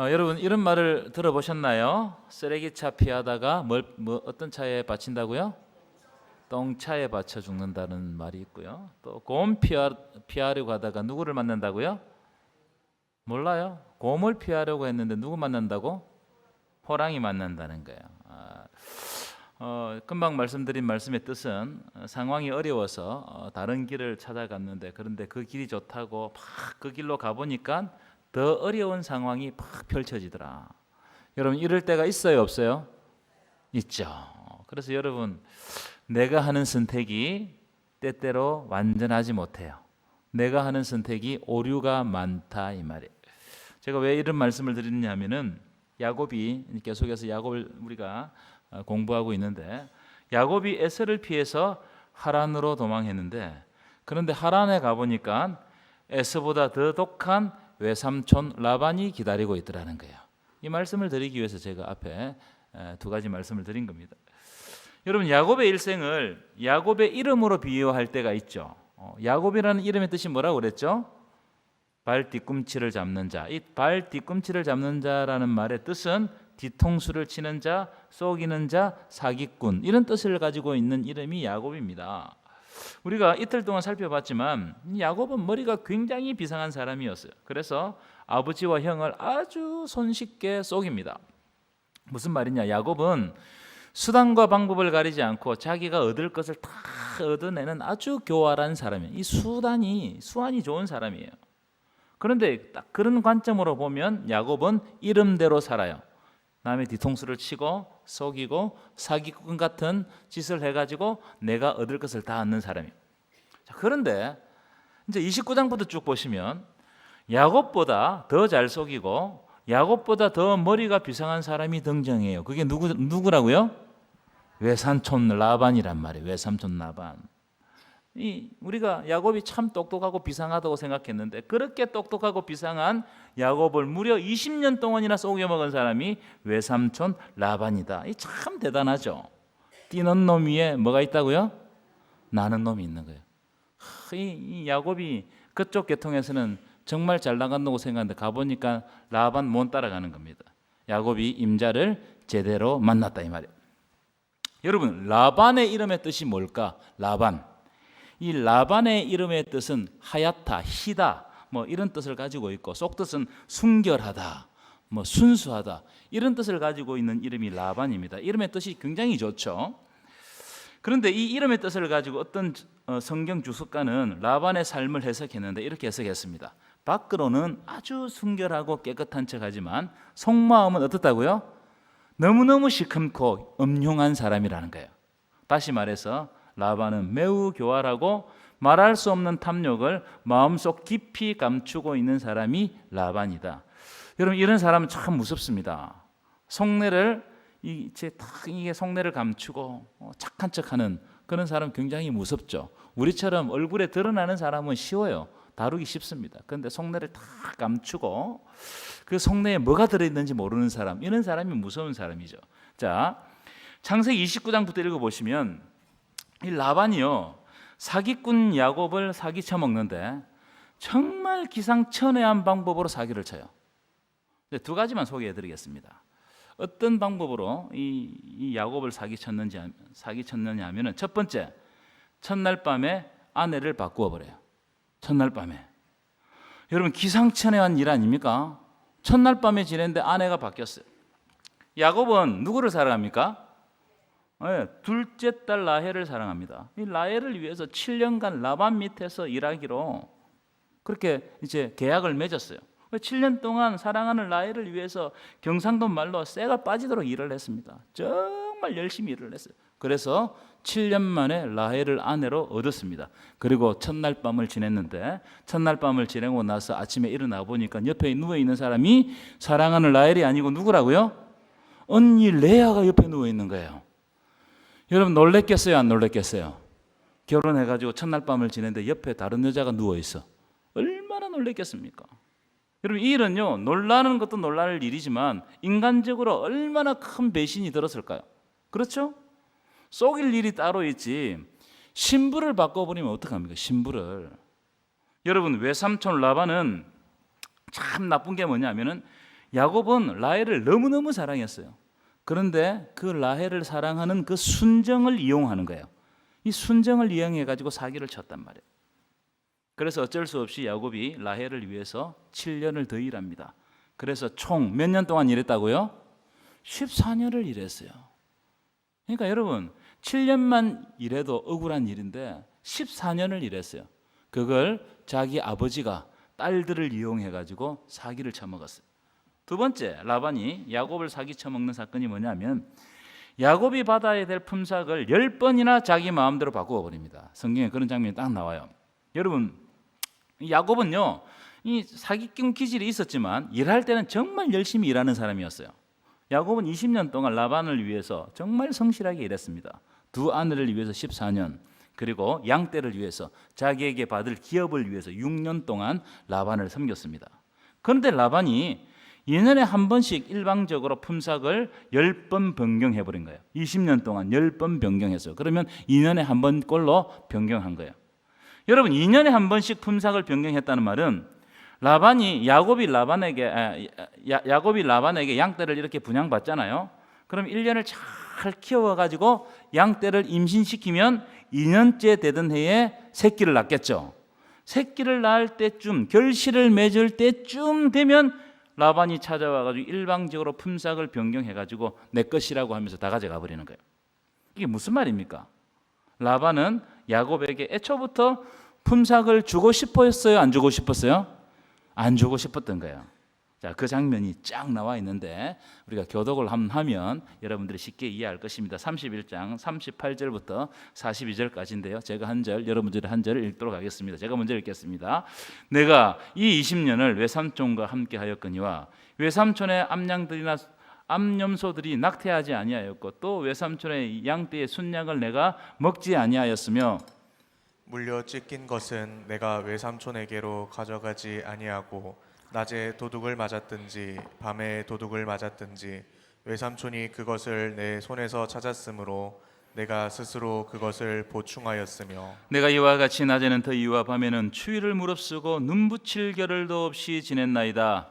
여러분 이런 말을 들어보셨나요? 쓰레기차 피하다가 어떤 차에 받친다고요? 똥차에 받쳐 죽는다는 말이 있고요. 또 곰 피하려고 하다가 누구를 만난다고요? 몰라요. 곰을 피하려고 했는데 누구 만난다고? 호랑이 만난다는 거예요. 금방 말씀드린 말씀의 뜻은 상황이 어려워서 다른 길을 찾아갔는데 그런데 그 길이 좋다고 막 그 길로 가보니까 더 어려운 상황이 막 펼쳐지더라. 여러분 이럴 때가 있어요, 없어요? 있죠. 그래서 여러분 내가 하는 선택이 때때로 완전하지 못해요. 내가 하는 선택이 오류가 많다 이 말이에요. 제가 왜 이런 말씀을 드리느냐 하면은 야곱이 계속해서 야곱을 우리가 공부하고 있는데 야곱이 에서를 피해서 하란으로 도망했는데 그런데 하란에 가보니까 에서보다 더 독한 외삼촌 라반이 기다리고 있더라는 거예요. 이 말씀을 드리기 위해서 제가 앞에 두 가지 말씀을 드린 겁니다. 여러분 야곱의 일생을 야곱의 이름으로 비유할 때가 있죠. 야곱이라는 이름의 뜻이 뭐라고 그랬죠? 발 뒤꿈치를 잡는 자. 이 발 뒤꿈치를 잡는 자라는 말의 뜻은 뒤통수를 치는 자, 속이는 자, 사기꾼 이런 뜻을 가지고 있는 이름이 야곱입니다. 우리가 이틀 동안 살펴봤지만 야곱은 머리가 굉장히 비상한 사람이었어요. 그래서 아버지와 형을 아주 손쉽게 속입니다. 무슨 말이냐? 야곱은 수단과 방법을 가리지 않고 자기가 얻을 것을 다 얻어내는 아주 교활한 사람이에요. 이 수완이 좋은 사람이에요. 그런데 딱 그런 관점으로 보면 야곱은 이름대로 살아요. 남의 뒤통수를 치고 속이고 사기꾼 같은 짓을 해가지고 내가 얻을 것을 다 얻는 사람이에요. 자, 그런데 이제 29장부터 쭉 보시면 야곱보다 더 잘 속이고 야곱보다 더 머리가 비상한 사람이 등장해요. 그게 누구라고요? 외삼촌 라반이란 말이에요. 외삼촌 라반. 우리가 야곱이 참 똑똑하고 비상하다고 생각했는데 그렇게 똑똑하고 비상한 야곱을 무려 20년 동안이나 속여먹은 사람이 외삼촌 라반이다. 이 참 대단하죠. 뛰는 놈 위에 뭐가 있다고요? 나는 놈이 있는 거예요. 이 야곱이 그쪽 계통에서는 정말 잘 나간다고 생각하는데 가보니까 라반 못 따라가는 겁니다. 야곱이 임자를 제대로 만났다 이 말이에요. 여러분 라반의 이름의 뜻이 뭘까? 라반. 이 라반의 이름의 뜻은 하얗다, 희다 뭐 이런 뜻을 가지고 있고 속뜻은 순결하다, 뭐 순수하다 이런 뜻을 가지고 있는 이름이 라반입니다. 이름의 뜻이 굉장히 좋죠. 그런데 이 이름의 뜻을 가지고 어떤 성경 주석가는 라반의 삶을 해석했는데 이렇게 해석했습니다. 밖으로는 아주 순결하고 깨끗한 척하지만 속마음은 어떻다고요? 너무너무 시큼고 음흉한 사람이라는 거예요. 다시 말해서 라반은 매우 교활하고 말할 수 없는 탐욕을 마음속 깊이 감추고 있는 사람이 라반이다. 여러분 이런 사람은 참 무섭습니다. 속내를 이게 속내를 감추고 착한 척하는 그런 사람 굉장히 무섭죠. 우리처럼 얼굴에 드러나는 사람은 쉬워요. 다루기 쉽습니다. 그런데 속내를 다 감추고 그 속내에 뭐가 들어있는지 모르는 사람, 이런 사람이 무서운 사람이죠. 자, 창세기 29장부터 읽어보시면 이 라반이요 사기꾼 야곱을 사기쳐 먹는데 정말 기상천외한 방법으로 사기를 쳐요. 두 가지만 소개해드리겠습니다. 어떤 방법으로 이 야곱을 사기쳤느냐 하면은 첫 번째, 첫날 밤에 아내를 바꾸어 버려요. 첫날 밤에. 여러분 기상천외한 일 아닙니까? 첫날 밤에 지냈는데 아내가 바뀌었어요. 야곱은 누구를 사랑합니까? 네, 둘째 딸 라헬을 사랑합니다. 이 라헬을 위해서 7년간 라반 밑에서 일하기로 그렇게 이제 계약을 맺었어요. 7년 동안 사랑하는 라헬을 위해서 경상도 말로 쇠가 빠지도록 일을 했습니다. 정말 열심히 일을 했어요. 그래서 7년 만에 라헬을 아내로 얻었습니다. 그리고 첫날 밤을 지냈는데 첫날 밤을 지내고 나서 아침에 일어나 보니까 옆에 누워있는 사람이 사랑하는 라헬이 아니고 누구라고요? 언니 레아가 옆에 누워있는 거예요. 여러분 놀랬겠어요? 안 놀랬겠어요? 결혼해가지고 첫날 밤을 지냈는데 옆에 다른 여자가 누워있어. 얼마나 놀랬겠습니까? 여러분 이 일은요 놀라는 것도 놀랄 일이지만 인간적으로 얼마나 큰 배신이 들었을까요? 그렇죠? 속일 일이 따로 있지 신부를 바꿔버리면 어떡합니까? 신부를. 여러분 외삼촌 라반은 참 나쁜 게 뭐냐면은 야곱은 라헬을 너무너무 사랑했어요. 그런데 그 라헬을 사랑하는 그 순정을 이용하는 거예요. 이 순정을 이용해 가지고 사기를 쳤단 말이에요. 그래서 어쩔 수 없이 야곱이 라헬을 위해서 7년을 더 일합니다. 그래서 총 몇 년 동안 일했다고요? 14년을 일했어요. 그러니까 여러분 7년만 일해도 억울한 일인데 14년을 일했어요. 그걸 자기 아버지가 딸들을 이용해 가지고 사기를 쳐먹었어요. 두 번째, 라반이 야곱을 사기 쳐먹는 사건이 뭐냐면 야곱이 받아야 될 품삯을 10번이나 자기 마음대로 바꾸어 버립니다. 성경에 그런 장면이 딱 나와요. 여러분, 야곱은요, 이 사기꾼 기질이 있었지만 일할 때는 정말 열심히 일하는 사람이었어요. 야곱은 20년 동안 라반을 위해서 정말 성실하게 일했습니다. 두 아내를 위해서 14년, 그리고 양떼를 위해서 자기에게 받을 기업을 위해서 6년 동안 라반을 섬겼습니다. 그런데 라반이 2년에 한 번씩 일방적으로 품삯을 10번 변경해버린 거예요. 20년 동안 10번 변경했어요. 그러면 2년에 한 번 꼴로 변경한 거예요. 여러분, 2년에 한 번씩 품삯을 변경했다는 말은 야곱이 라반에게 양떼를 이렇게 분양받잖아요. 그럼 1년을 잘 키워가지고 양떼를 임신시키면 2년째 되던 해에 새끼를 낳겠죠. 새끼를 낳을 때쯤, 결실을 맺을 때쯤 되면 라반이 찾아와가지고 일방적으로 품삯을 변경해가지고 내 것이라고 하면서 다 가져가 버리는 거예요. 이게 무슨 말입니까? 라반은 야곱에게 애초부터 품삯을 주고 싶었어요? 안 주고 싶었어요? 안 주고 싶었던 거예요. 자, 그 장면이 쫙 나와 있는데 우리가 교독을 하면 여러분들이 쉽게 이해할 것입니다. 31장 38절부터 42절까지인데요. 제가 한 절, 여러분들이 한 절을 읽도록 하겠습니다. 제가 먼저 읽겠습니다. 내가 이 20년을 외삼촌과 함께 하였거니와 외삼촌의 암양들이나 암염소들이 낙태하지 아니하였고 또 외삼촌의 양떼의 순양을 내가 먹지 아니하였으며 물려 찢긴 것은 내가 외삼촌에게로 가져가지 아니하고 낮에 도둑을 맞았든지 밤에 도둑을 맞았든지 외삼촌이 그것을 내 손에서 찾았으므로 내가 스스로 그것을 보충하였으며 내가 이와 같이 낮에는 더위와 밤에는 추위를 무릅쓰고 눈붙일 겨를도 없이 지냈나이다.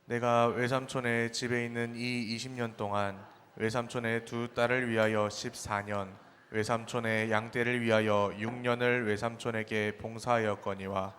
내가 외삼촌의 집에 있는 이 20년 동안 외삼촌의 두 딸을 위하여 14년 외삼촌의 양떼를 위하여 6년을 외삼촌에게 봉사하였거니와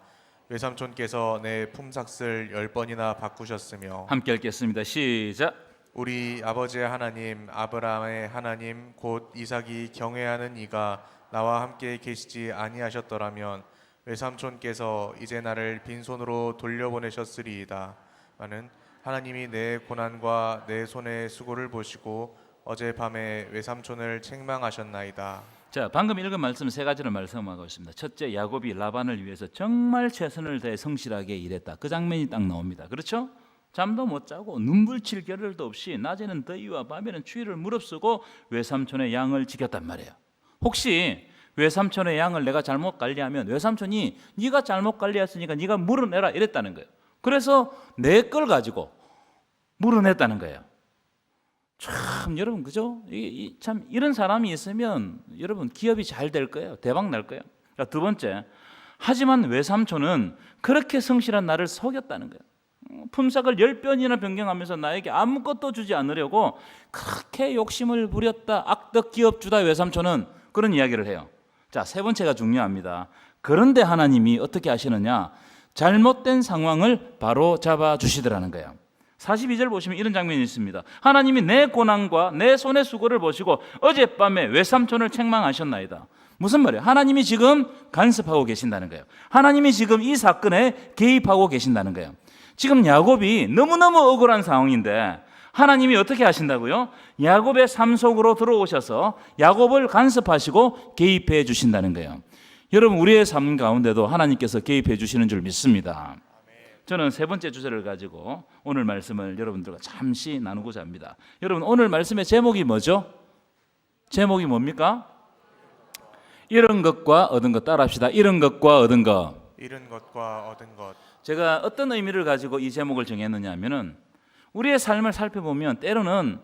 외삼촌께서 내 품삯을 10번이나 바꾸셨으며 함께 읽겠습니다. 시작. 우리 아버지의 하나님 아브라함의 하나님 곧 이삭이 경외하는 이가 나와 함께 계시지 아니하셨더라면 외삼촌께서 이제 나를 빈손으로 돌려보내셨으리이다. 나는 하나님이 내 고난과 내 손의 수고를 보시고 어젯밤에 외삼촌을 책망하셨나이다. 자, 방금 읽은 말씀 세 가지를 말씀하고 있습니다. 첫째, 야곱이 라반을 위해서 정말 최선을 다해 성실하게 일했다. 그 장면이 딱 나옵니다. 그렇죠? 잠도 못 자고 눈물칠 겨를도 없이 낮에는 더위와 밤에는 추위를 무릅쓰고 외삼촌의 양을 지켰단 말이에요. 혹시 외삼촌의 양을 내가 잘못 관리하면 외삼촌이 네가 잘못 관리했으니까 네가 물어내라 이랬다는 거예요. 그래서 내 걸 가지고 물어냈다는 거예요. 참 여러분 그죠? 참 이런 사람이 있으면 여러분 기업이 잘 될 거예요. 대박 날 거예요. 자, 두 번째, 하지만 외삼촌은 그렇게 성실한 나를 속였다는 거예요. 품삯을 10번이나 변경하면서 나에게 아무것도 주지 않으려고 그렇게 욕심을 부렸다. 악덕 기업주다 외삼촌은. 그런 이야기를 해요. 자, 세 번째가 중요합니다. 그런데 하나님이 어떻게 하시느냐? 잘못된 상황을 바로 잡아 주시더라는 거예요. 42절 보시면 이런 장면이 있습니다. 하나님이 내 고난과 내 손의 수고를 보시고 어젯밤에 외삼촌을 책망하셨나이다. 무슨 말이에요? 하나님이 지금 간섭하고 계신다는 거예요. 하나님이 지금 이 사건에 개입하고 계신다는 거예요. 지금 야곱이 너무너무 억울한 상황인데 하나님이 어떻게 하신다고요? 야곱의 삶 속으로 들어오셔서 야곱을 간섭하시고 개입해 주신다는 거예요. 여러분, 우리의 삶 가운데도 하나님께서 개입해 주시는 줄 믿습니다. 저는 세 번째 주제를 가지고 오늘 말씀을 여러분들과 잠시 나누고자 합니다. 여러분, 오늘 말씀의 제목이 뭐죠? 제목이 뭡니까? 잃은 것과 얻은 것. 따라합시다. 잃은 것과 얻은 것. 잃은 것과 얻은 것. 제가 어떤 의미를 가지고 이 제목을 정했느냐 하면은 우리의 삶을 살펴보면 때로는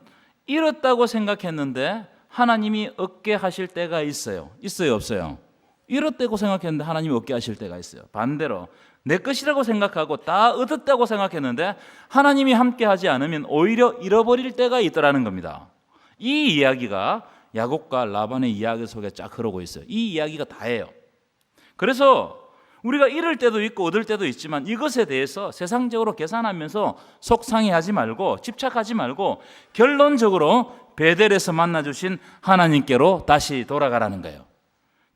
잃었다고 생각했는데 하나님이 얻게 하실 때가 있어요. 있어요, 없어요? 잃었다고 생각했는데 하나님이 얻게 하실 때가 있어요. 반대로 내 것이라고 생각하고 다 얻었다고 생각했는데 하나님이 함께하지 않으면 오히려 잃어버릴 때가 있더라는 겁니다. 이 이야기가 야곱과 라반의 이야기 속에 쫙 흐르고 있어요. 이 이야기가 다예요. 그래서 우리가 잃을 때도 있고 얻을 때도 있지만 이것에 대해서 세상적으로 계산하면서 속상해하지 말고 집착하지 말고 결론적으로 베델에서 만나주신 하나님께로 다시 돌아가라는 거예요.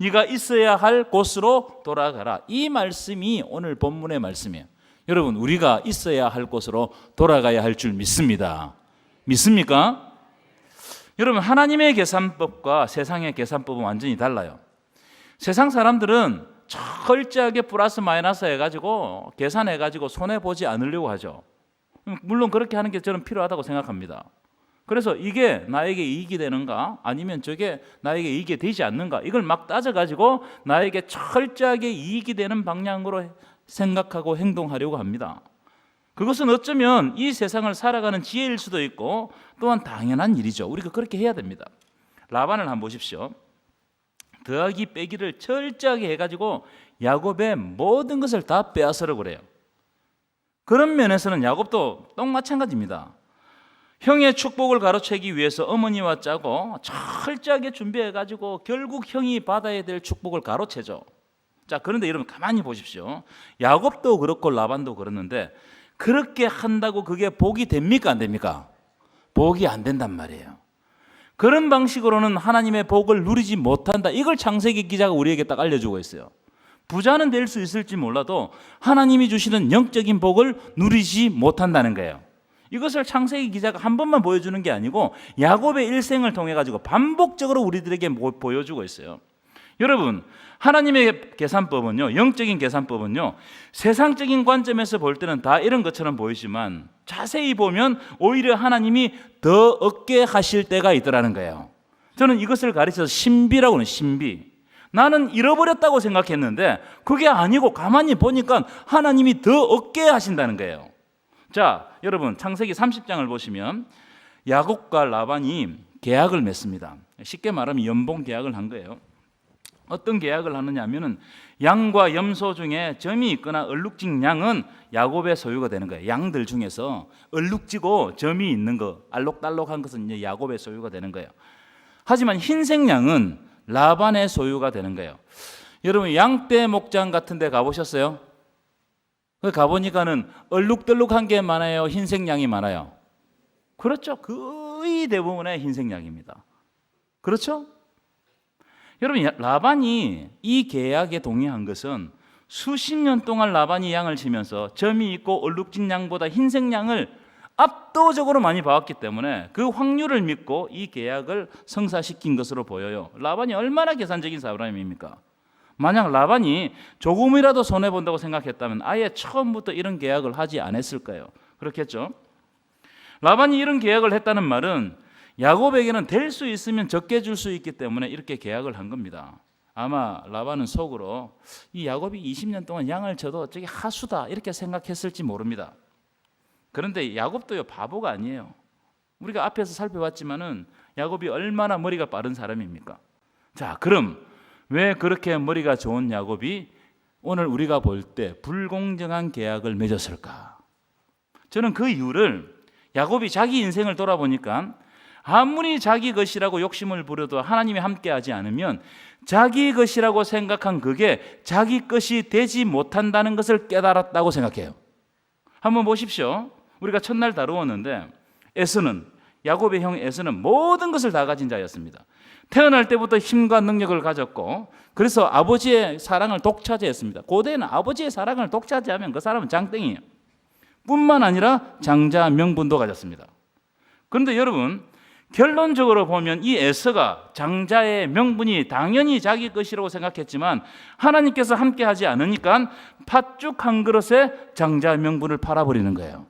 네가 있어야 할 곳으로 돌아가라. 이 말씀이 오늘 본문의 말씀이에요. 여러분, 우리가 있어야 할 곳으로 돌아가야 할 줄 믿습니다. 믿습니까? 여러분, 하나님의 계산법과 세상의 계산법은 완전히 달라요. 세상 사람들은 철저하게 플러스 마이너스 해가지고 계산해가지고 손해보지 않으려고 하죠. 물론 그렇게 하는 게 저는 필요하다고 생각합니다. 그래서 이게 나에게 이익이 되는가 아니면 저게 나에게 이익이 되지 않는가 이걸 막 따져가지고 나에게 철저하게 이익이 되는 방향으로 생각하고 행동하려고 합니다. 그것은 어쩌면 이 세상을 살아가는 지혜일 수도 있고 또한 당연한 일이죠. 우리가 그렇게 해야 됩니다. 라반을 한번 보십시오. 더하기 빼기를 철저하게 해가지고 야곱의 모든 것을 다 빼앗으려고 그래요. 그런 면에서는 야곱도 똑 마찬가지입니다. 형의 축복을 가로채기 위해서 어머니와 짜고 철저하게 준비해가지고 결국 형이 받아야 될 축복을 가로채죠. 자, 그런데 여러분 가만히 보십시오. 야곱도 그렇고 라반도 그렇는데 그렇게 한다고 그게 복이 됩니까 안 됩니까? 복이 안 된단 말이에요. 그런 방식으로는 하나님의 복을 누리지 못한다. 이걸 창세기 기자가 우리에게 딱 알려주고 있어요. 부자는 될 수 있을지 몰라도 하나님이 주시는 영적인 복을 누리지 못한다는 거예요. 이것을 창세기 기자가 한 번만 보여주는 게 아니고 야곱의 일생을 통해 가지고 반복적으로 우리들에게 보여주고 있어요. 여러분, 하나님의 계산법은요, 영적인 계산법은요, 세상적인 관점에서 볼 때는 다 이런 것처럼 보이지만 자세히 보면 오히려 하나님이 더 얻게 하실 때가 있더라는 거예요. 저는 이것을 가르쳐서 신비라고 하는 신비. 나는 잃어버렸다고 생각했는데 그게 아니고 가만히 보니까 하나님이 더 얻게 하신다는 거예요. 자, 여러분 창세기 30장을 보시면 야곱과 라반이 계약을 맺습니다. 쉽게 말하면 연봉 계약을 한 거예요. 어떤 계약을 하느냐 하면은 양과 염소 중에 점이 있거나 얼룩진 양은 야곱의 소유가 되는 거예요. 양들 중에서 얼룩지고 점이 있는 거, 알록달록한 것은 이제 야곱의 소유가 되는 거예요. 하지만 흰색 양은 라반의 소유가 되는 거예요. 여러분 양떼 목장 같은 데 가보셨어요? 가보니까는 얼룩덜룩한 게 많아요? 흰색 양이 많아요? 그렇죠. 거의 대부분의 흰색 양입니다. 그렇죠? 여러분 라반이 이 계약에 동의한 것은 수십 년 동안 라반이 양을 치면서 점이 있고 얼룩진 양보다 흰색 양을 압도적으로 많이 봐왔기 때문에 그 확률을 믿고 이 계약을 성사시킨 것으로 보여요. 라반이 얼마나 계산적인 사람입니까? 만약 라반이 조금이라도 손해본다고 생각했다면 아예 처음부터 이런 계약을 하지 않았을까요? 그렇겠죠? 라반이 이런 계약을 했다는 말은 야곱에게는 될 수 있으면 적게 줄 수 있기 때문에 이렇게 계약을 한 겁니다. 아마 라반은 속으로 이 야곱이 20년 동안 양을 쳐도 저게 하수다 이렇게 생각했을지 모릅니다. 그런데 야곱도요 바보가 아니에요. 우리가 앞에서 살펴봤지만은 야곱이 얼마나 머리가 빠른 사람입니까? 자, 그럼 왜 그렇게 머리가 좋은 야곱이 오늘 우리가 볼 때 불공정한 계약을 맺었을까? 저는 그 이유를 야곱이 자기 인생을 돌아보니까 아무리 자기 것이라고 욕심을 부려도 하나님이 함께하지 않으면 자기 것이라고 생각한 그게 자기 것이 되지 못한다는 것을 깨달았다고 생각해요. 한번 보십시오. 우리가 첫날 다루었는데 에서는 야곱의 형 에서는 모든 것을 다 가진 자였습니다. 태어날 때부터 힘과 능력을 가졌고 그래서 아버지의 사랑을 독차지했습니다. 고대에는 아버지의 사랑을 독차지하면 그 사람은 장땡이에요. 뿐만 아니라 장자 명분도 가졌습니다. 그런데 여러분 결론적으로 보면 이 에서가 장자의 명분이 당연히 자기 것이라고 생각했지만 하나님께서 함께하지 않으니까 팥죽 한 그릇에 장자 명분을 팔아버리는 거예요.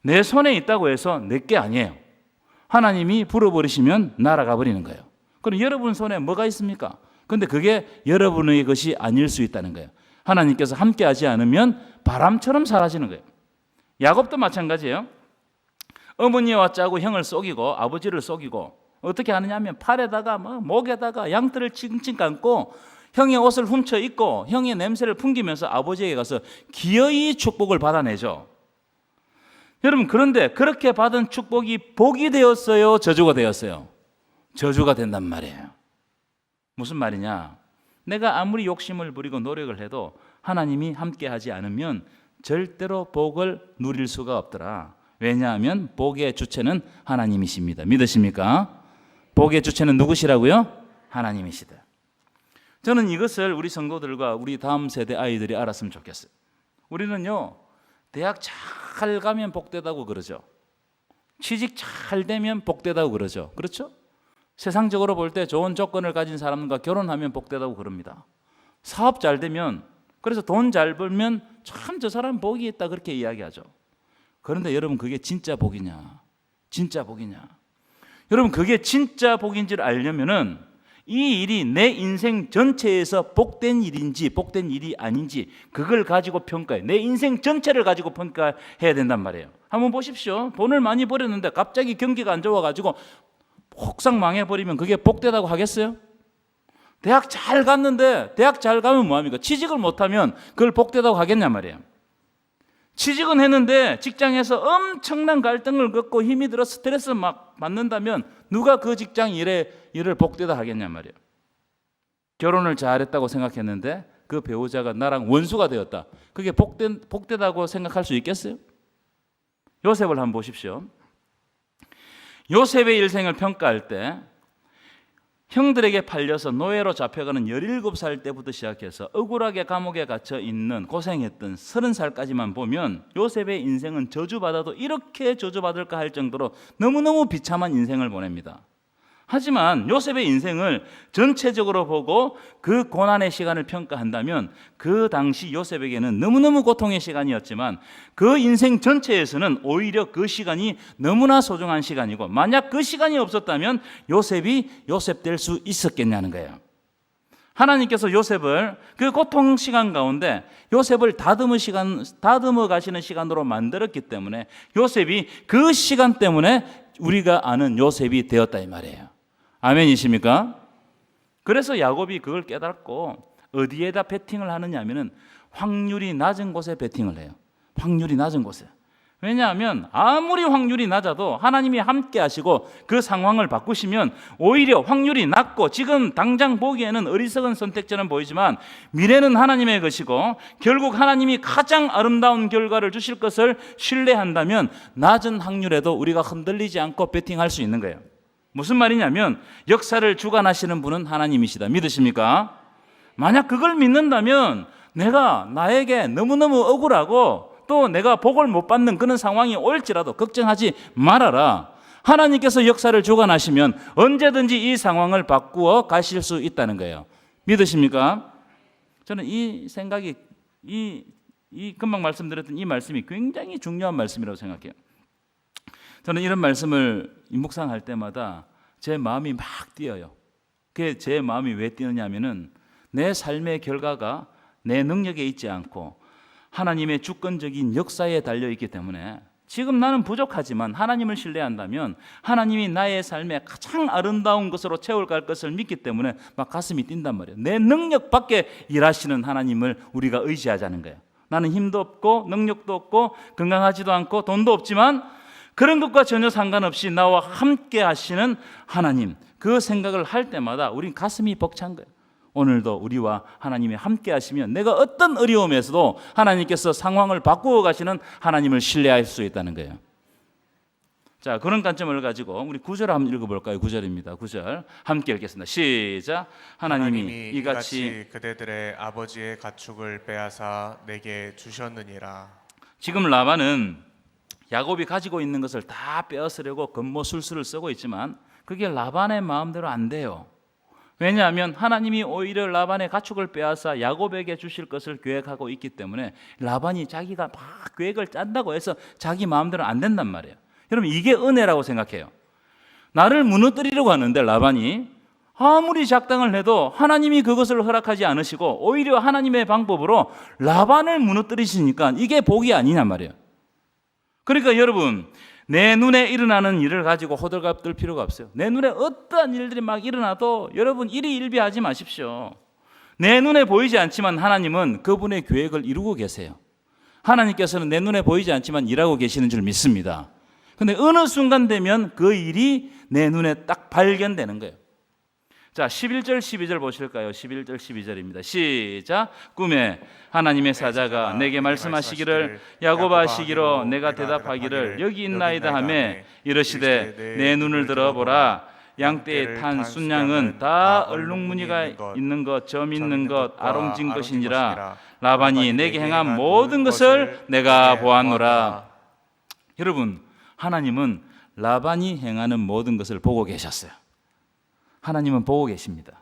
내 손에 있다고 해서 내 게 아니에요. 하나님이 불어버리시면 날아가 버리는 거예요. 그럼 여러분 손에 뭐가 있습니까? 근데 그게 여러분의 것이 아닐 수 있다는 거예요. 하나님께서 함께하지 않으면 바람처럼 사라지는 거예요. 야곱도 마찬가지예요. 어머니와 짜고 형을 속이고 아버지를 속이고 어떻게 하느냐 하면 팔에다가 목에다가 양털을 칭칭 감고 형의 옷을 훔쳐 입고 형의 냄새를 풍기면서 아버지에게 가서 기어이 축복을 받아내죠. 여러분, 그런데 그렇게 받은 축복이 복이 되었어요, 저주가 되었어요? 저주가 된단 말이에요. 무슨 말이냐? 내가 아무리 욕심을 부리고 노력을 해도 하나님이 함께하지 않으면 절대로 복을 누릴 수가 없더라. 왜냐하면 복의 주체는 하나님이십니다. 믿으십니까? 복의 주체는 누구시라고요? 하나님이시다. 저는 이것을 우리 성도들과 우리 다음 세대 아이들이 알았으면 좋겠어요. 우리는요, 대학 잘 가면 복되다고 그러죠. 취직 잘 되면 복되다고 그러죠. 그렇죠? 세상적으로 볼 때 좋은 조건을 가진 사람과 결혼하면 복되다고 그럽니다. 사업 잘 되면, 그래서 돈 잘 벌면 참 저 사람 복이 있다 그렇게 이야기하죠. 그런데 여러분, 그게 진짜 복이냐? 진짜 복이냐? 여러분, 그게 진짜 복인지를 알려면은 이 일이 내 인생 전체에서 복된 일인지 복된 일이 아닌지 그걸 가지고 평가해. 내 인생 전체를 가지고 평가해야 된단 말이에요. 한번 보십시오. 돈을 많이 벌였는데 갑자기 경기가 안 좋아가지고 혹상 망해버리면 그게 복되다고 하겠어요? 대학 잘 갔는데, 대학 잘 가면 뭐합니까? 취직을 못하면 그걸 복되다고 하겠냐 말이에요. 취직은 했는데 직장에서 엄청난 갈등을 겪고 힘이 들어 스트레스 막 받는다면 누가 그 직장 일을 복되다 하겠냐 말이에요. 결혼을 잘했다고 생각했는데 그 배우자가 나랑 원수가 되었다. 그게 복되다고 생각할 수 있겠어요? 요셉을 한번 보십시오. 요셉의 일생을 평가할 때 형들에게 팔려서 노예로 잡혀가는 17살 때부터 시작해서 억울하게 감옥에 갇혀 있는 고생했던 30살까지만 보면 요셉의 인생은 저주받아도 이렇게 저주받을까 할 정도로 너무너무 비참한 인생을 보냅니다. 하지만 요셉의 인생을 전체적으로 보고 그 고난의 시간을 평가한다면 그 당시 요셉에게는 너무너무 고통의 시간이었지만 그 인생 전체에서는 오히려 그 시간이 너무나 소중한 시간이고, 만약 그 시간이 없었다면 요셉이 요셉 될 수 있었겠냐는 거예요. 하나님께서 요셉을 그 고통 시간 가운데 요셉을 다듬어 가시는 시간으로 만들었기 때문에 요셉이 그 시간 때문에 우리가 아는 요셉이 되었다 이 말이에요. 아멘이십니까? 그래서 야곱이 그걸 깨닫고 어디에다 베팅을 하느냐 하면은 확률이 낮은 곳에 베팅을 해요. 확률이 낮은 곳에. 왜냐하면 아무리 확률이 낮아도 하나님이 함께 하시고 그 상황을 바꾸시면 오히려 확률이 낮고 지금 당장 보기에는 어리석은 선택처럼 보이지만 미래는 하나님의 것이고 결국 하나님이 가장 아름다운 결과를 주실 것을 신뢰한다면 낮은 확률에도 우리가 흔들리지 않고 베팅할 수 있는 거예요. 무슨 말이냐면 역사를 주관하시는 분은 하나님이시다. 믿으십니까? 만약 그걸 믿는다면 나에게 너무너무 억울하고 또 내가 복을 못 받는 그런 상황이 올지라도 걱정하지 말아라. 하나님께서 역사를 주관하시면 언제든지 이 상황을 바꾸어 가실 수 있다는 거예요. 믿으십니까? 저는 이 생각이 이 금방 말씀드렸던 이 말씀이 굉장히 중요한 말씀이라고 생각해요. 저는 이런 말씀을 묵상할 때마다 제 마음이 막 뛰어요. 그게 제 마음이 왜 뛰느냐면은 내 삶의 결과가 내 능력에 있지 않고 하나님의 주권적인 역사에 달려있기 때문에 지금 나는 부족하지만 하나님을 신뢰한다면 하나님이 나의 삶에 가장 아름다운 것으로 채워갈 것을 믿기 때문에 막 가슴이 뛴단 말이에요. 내 능력 밖에 일하시는 하나님을 우리가 의지하자는 거예요. 나는 힘도 없고 능력도 없고 건강하지도 않고 돈도 없지만 그런 것과 전혀 상관없이 나와 함께 하시는 하나님, 그 생각을 할 때마다 우린 가슴이 벅찬 거예요. 오늘도 우리와 하나님이 함께 하시면 내가 어떤 어려움에서도 하나님께서 상황을 바꾸어 가시는 하나님을 신뢰할 수 있다는 거예요. 자, 그런 관점을 가지고 우리 9절 한번 읽어볼까요? 9절입니다. 9절 함께 읽겠습니다. 시작. 하나님이 이같이 그대들의 아버지의 가축을 빼앗아 내게 주셨느니라. 지금 라반은 야곱이 가지고 있는 것을 다 빼앗으려고 건모술수를 쓰고 있지만 그게 라반의 마음대로 안 돼요. 왜냐하면 하나님이 오히려 라반의 가축을 빼앗아 야곱에게 주실 것을 계획하고 있기 때문에 라반이 자기가 막 계획을 짠다고 해서 자기 마음대로 안 된단 말이에요. 여러분, 이게 은혜라고 생각해요. 나를 무너뜨리려고 하는데 라반이 아무리 작당을 해도 하나님이 그것을 허락하지 않으시고 오히려 하나님의 방법으로 라반을 무너뜨리시니까 이게 복이 아니냔 말이에요. 그러니까 여러분, 내 눈에 일어나는 일을 가지고 호들갑 떨 필요가 없어요. 내 눈에 어떠한 일들이 막 일어나도 여러분 일희일비하지 마십시오. 내 눈에 보이지 않지만 하나님은 그분의 계획을 이루고 계세요. 하나님께서는 내 눈에 보이지 않지만 일하고 계시는 줄 믿습니다. 근데 어느 순간 되면 그 일이 내 눈에 딱 발견되는 거예요. 자, 11절 12절 보실까요? 11절 12절입니다. 시작. 꿈에 하나님의 사자가 내게 말씀하시기를 야곱아 하시기로 내가 대답하기를 여기 있나이다 하며 이르시되 내 눈을 들어보라. 양떼에 탄 순양은 다 얼룩무늬가 있는 것, 점 있는 것, 아롱진 것이니라. 라반이 내게 행한 모든 것을 내가 보았노라. 여러분, 하나님은 라반이 행하는 모든 것을 보고 계셨어요. 하나님은 보고 계십니다.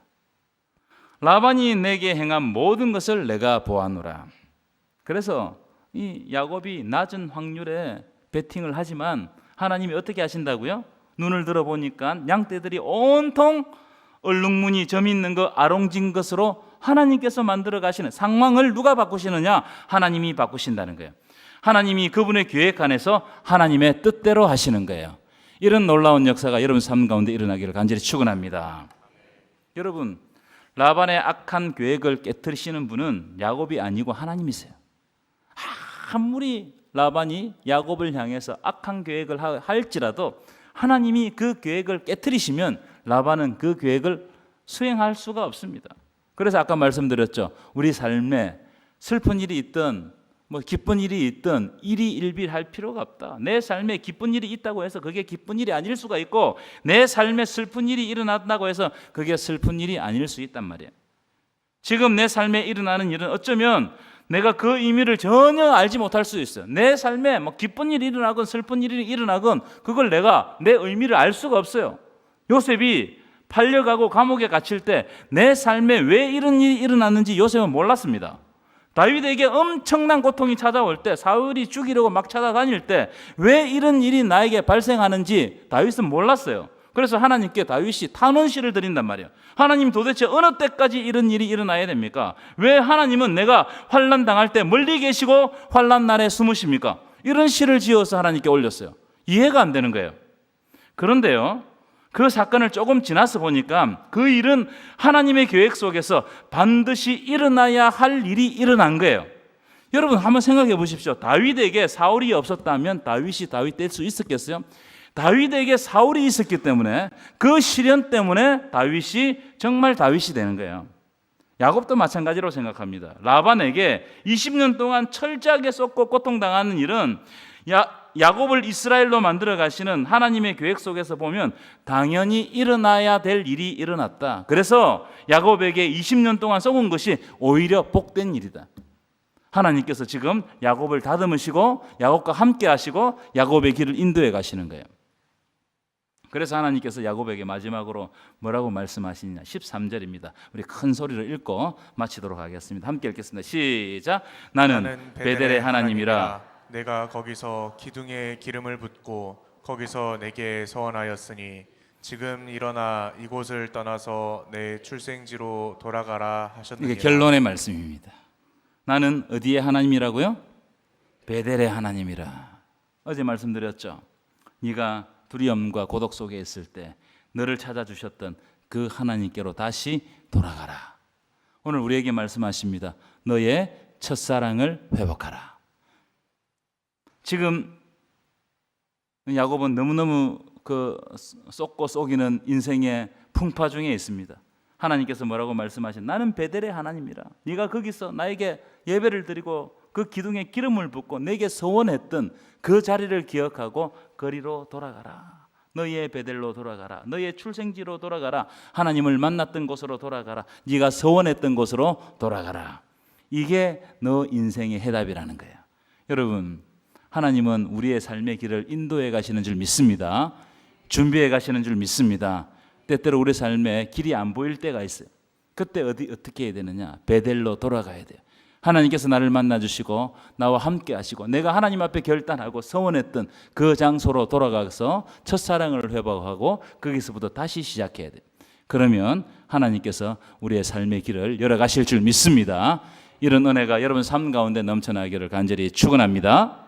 라반이 내게 행한 모든 것을 내가 보았노라. 그래서 이 야곱이 낮은 확률에 베팅을 하지만 하나님이 어떻게 하신다고요? 눈을 들어보니까 양떼들이 온통 얼룩무늬 점 있는 것, 아롱진 것으로 하나님께서 만들어 가시는 상황을 누가 바꾸시느냐? 하나님이 바꾸신다는 거예요. 하나님이 그분의 계획 안에서 하나님의 뜻대로 하시는 거예요. 이런 놀라운 역사가 여러분 삶 가운데 일어나기를 간절히 축원합니다. 여러분, 라반의 악한 계획을 깨뜨리시는 분은 야곱이 아니고 하나님이세요. 아무리 라반이 야곱을 향해서 악한 계획을 할지라도 하나님이 그 계획을 깨뜨리시면 라반은 그 계획을 수행할 수가 없습니다. 그래서 아까 말씀드렸죠. 우리 삶에 슬픈 일이 있든 뭐 기쁜 일이 있든 일희일비할 필요가 없다. 내 삶에 기쁜 일이 있다고 해서 그게 기쁜 일이 아닐 수가 있고 내 삶에 슬픈 일이 일어났다고 해서 그게 슬픈 일이 아닐 수 있단 말이에요. 지금 내 삶에 일어나는 일은 어쩌면 내가 그 의미를 전혀 알지 못할 수 있어요. 내 삶에 뭐 기쁜 일이 일어나건 슬픈 일이 일어나건 그걸 내가 내 의미를 알 수가 없어요. 요셉이 팔려가고 감옥에 갇힐 때 내 삶에 왜 이런 일이 일어났는지 요셉은 몰랐습니다. 다윗에게 엄청난 고통이 찾아올 때 사울이 죽이려고 막 찾아다닐 때 왜 이런 일이 나에게 발생하는지 다윗은 몰랐어요. 그래서 하나님께 다윗이 탄원시를 드린단 말이에요. 하나님 도대체 어느 때까지 이런 일이 일어나야 됩니까? 왜 하나님은 내가 환난 당할 때 멀리 계시고 환난 날에 숨으십니까? 이런 시를 지어서 하나님께 올렸어요. 이해가 안 되는 거예요. 그런데요, 그 사건을 조금 지나서 보니까 그 일은 하나님의 계획 속에서 반드시 일어나야 할 일이 일어난 거예요. 여러분 한번 생각해 보십시오. 다윗에게 사울이 없었다면 다윗이 다윗 될 수 있었겠어요? 다윗에게 사울이 있었기 때문에 그 시련 때문에 다윗이 정말 다윗이 되는 거예요. 야곱도 마찬가지로 생각합니다. 라반에게 20년 동안 철저하게 쏟고 고통당하는 일은 야곱을 이스라엘로 만들어 가시는 하나님의 계획 속에서 보면 당연히 일어나야 될 일이 일어났다. 그래서 야곱에게 20년 동안 썩은 것이 오히려 복된 일이다. 하나님께서 지금 야곱을 다듬으시고 야곱과 함께 하시고 야곱의 길을 인도해 가시는 거예요. 그래서 하나님께서 야곱에게 마지막으로 뭐라고 말씀하시느냐? 13절입니다. 우리 큰 소리로 읽고 마치도록 하겠습니다. 함께 읽겠습니다. 시작. 나는 베델의 하나님이라. 내가 거기서 기둥에 기름을 붓고 거기서 내게 서원하였으니 지금 일어나 이곳을 떠나서 내 출생지로 돌아가라 하셨느니라. 이게 결론의 말씀입니다. 나는 어디의 하나님이라고요? 베델의 하나님이라. 어제 말씀드렸죠. 네가 두려움과 고독 속에 있을 때 너를 찾아주셨던 그 하나님께로 다시 돌아가라. 오늘 우리에게 말씀하십니다. 너의 첫사랑을 회복하라. 지금 야곱은 너무너무 쏟고 속이는 인생의 풍파 중에 있습니다. 하나님께서 뭐라고 말씀하신? 나는 베델의 하나님이라. 네가 거기서 나에게 예배를 드리고 그 기둥에 기름을 붓고 내게 서원했던 그 자리를 기억하고 거리로 돌아가라. 너희의 베델로 돌아가라. 너희의 출생지로 돌아가라. 하나님을 만났던 곳으로 돌아가라. 네가 서원했던 곳으로 돌아가라. 이게 너 인생의 해답이라는 거예요. 여러분, 하나님은 우리의 삶의 길을 인도해 가시는 줄 믿습니다. 준비해 가시는 줄 믿습니다. 때때로 우리 삶에 길이 안 보일 때가 있어요. 그때 어떻게 해야 되느냐? 베델로 돌아가야 돼요. 하나님께서 나를 만나주시고 나와 함께 하시고 내가 하나님 앞에 결단하고 서원했던 그 장소로 돌아가서 첫사랑을 회복하고 거기서부터 다시 시작해야 돼요. 그러면 하나님께서 우리의 삶의 길을 열어가실 줄 믿습니다. 이런 은혜가 여러분 삶 가운데 넘쳐나기를 간절히 축원합니다.